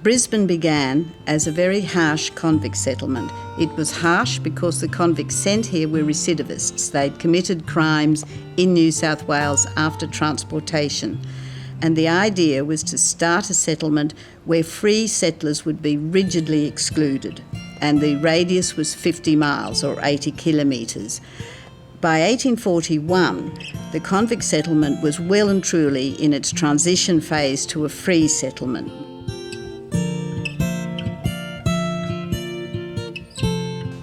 Brisbane began as a very harsh convict settlement. It was harsh because the convicts sent here were recidivists. They'd committed crimes in New South Wales after transportation. And the idea was to start a settlement where free settlers would be rigidly excluded. And the radius was 50 miles or 80 kilometres. By 1841, the convict settlement was well and truly in its transition phase to a free settlement.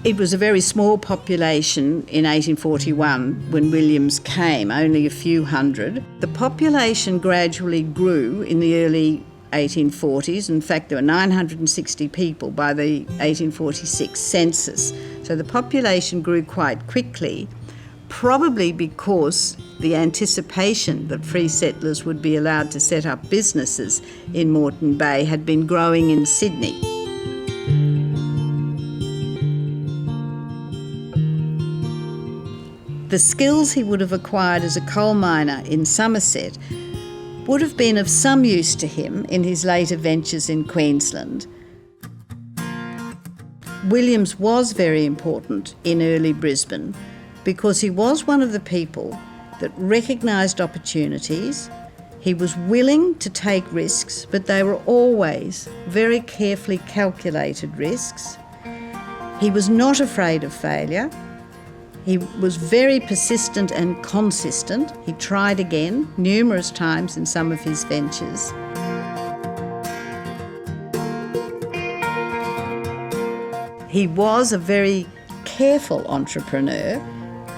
It was a very small population in 1841 when Williams came, only a few hundred. The population gradually grew in the early 1840s. In fact, there were 960 people by the 1846 census. So the population grew quite quickly, probably because the anticipation that free settlers would be allowed to set up businesses in Moreton Bay had been growing in Sydney. The skills he would have acquired as a coal miner in Somerset would have been of some use to him in his later ventures in Queensland. Williams was very important in early Brisbane because he was one of the people that recognised opportunities. He was willing to take risks, but they were always very carefully calculated risks. He was not afraid of failure. He was very persistent and consistent. He tried again numerous times in some of his ventures. He was a very careful entrepreneur.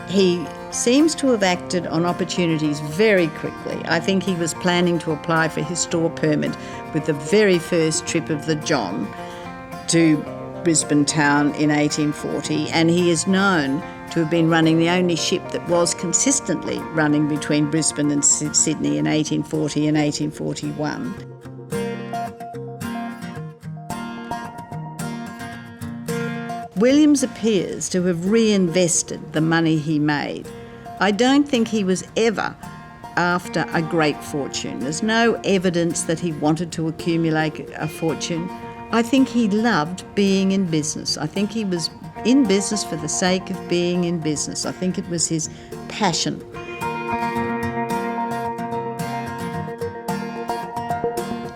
He seems to have acted on opportunities very quickly. I think he was planning to apply for his store permit with the very first trip of the John to Brisbane town in 1840, and he is known to have been running the only ship that was consistently running between Brisbane and Sydney in 1840 and 1841. Williams appears to have reinvested the money he made. I don't think he was ever after a great fortune. There's no evidence that he wanted to accumulate a fortune. I think he loved being in business. I think he was in business for the sake of being in business. I think it was his passion.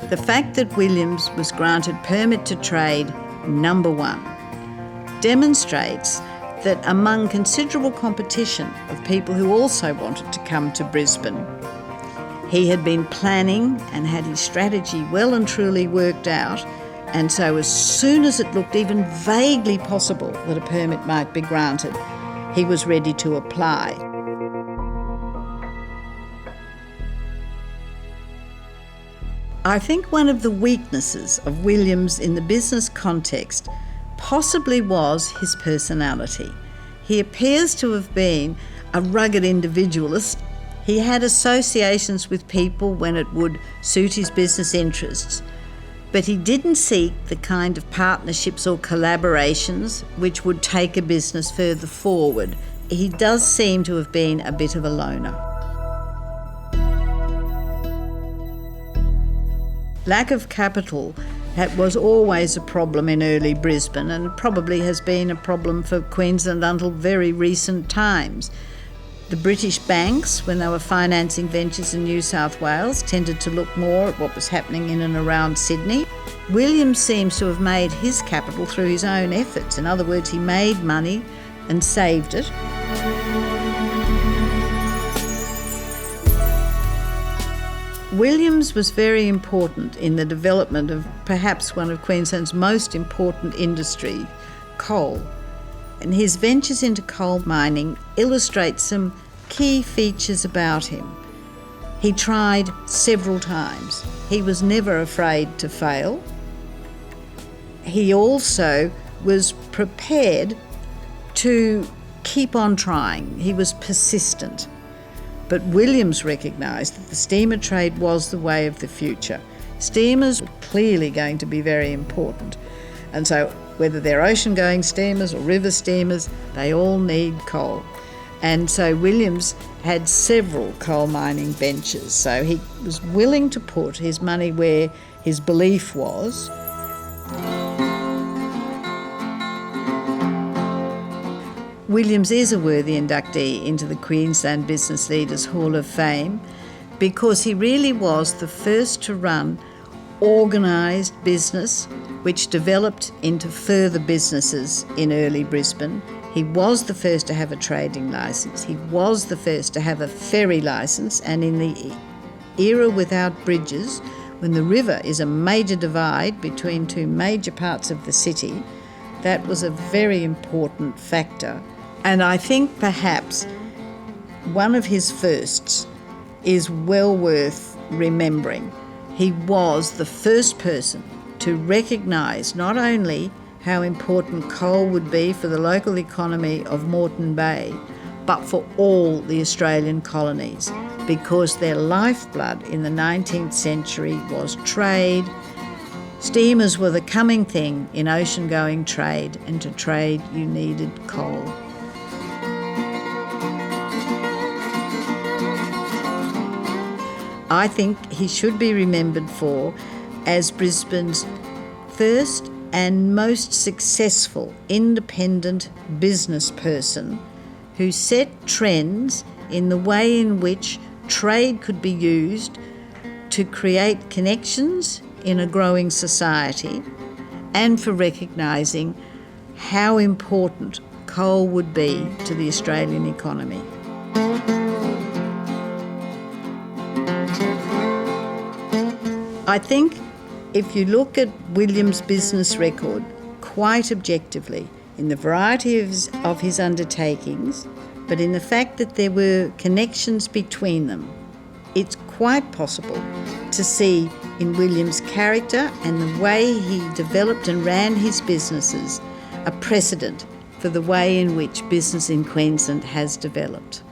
The fact that Williams was granted permit to trade number 1 demonstrates that among considerable competition of people who also wanted to come to Brisbane, he had been planning and had his strategy well and truly worked out. And so as soon as it looked even vaguely possible that a permit might be granted, he was ready to apply. I think one of the weaknesses of Williams in the business context possibly was his personality. He appears to have been a rugged individualist. He had associations with people when it would suit his business interests. But he didn't seek the kind of partnerships or collaborations which would take a business further forward. He does seem to have been a bit of a loner. Lack of capital was always a problem in early Brisbane and probably has been a problem for Queensland until very recent times. The British banks, when they were financing ventures in New South Wales, tended to look more at what was happening in and around Sydney. Williams seems to have made his capital through his own efforts. In other words, he made money and saved it. Williams was very important in the development of perhaps one of Queensland's most important industry, coal. And his ventures into coal mining illustrate some key features about him. He tried several times. He was never afraid to fail. He also was prepared to keep on trying. He was persistent. But Williams recognised that the steamer trade was the way of the future. Steamers were clearly going to be very important. And so whether they're ocean-going steamers or river steamers, they all need coal. And so Williams had several coal mining ventures. So he was willing to put his money where his belief was. Williams is a worthy inductee into the Queensland Business Leaders Hall of Fame because he really was the first to run organised business which developed into further businesses in early Brisbane. He was the first to have a trading licence. He was the first to have a ferry licence, and in the era without bridges, when the river is a major divide between two major parts of the city, that was a very important factor. And I think perhaps one of his firsts is well worth remembering. He was the first person to recognise not only how important coal would be for the local economy of Moreton Bay, but for all the Australian colonies, because their lifeblood in the 19th century was trade. Steamers were the coming thing in ocean-going trade, and to trade you needed coal. I think he should be remembered for as Brisbane's first and most successful independent business person who set trends in the way in which trade could be used to create connections in a growing society, and for recognising how important coal would be to the Australian economy. I think if you look at Williams' business record quite objectively, in the variety of his undertakings, but in the fact that there were connections between them, it's quite possible to see in Williams' character and the way he developed and ran his businesses a precedent for the way in which business in Queensland has developed.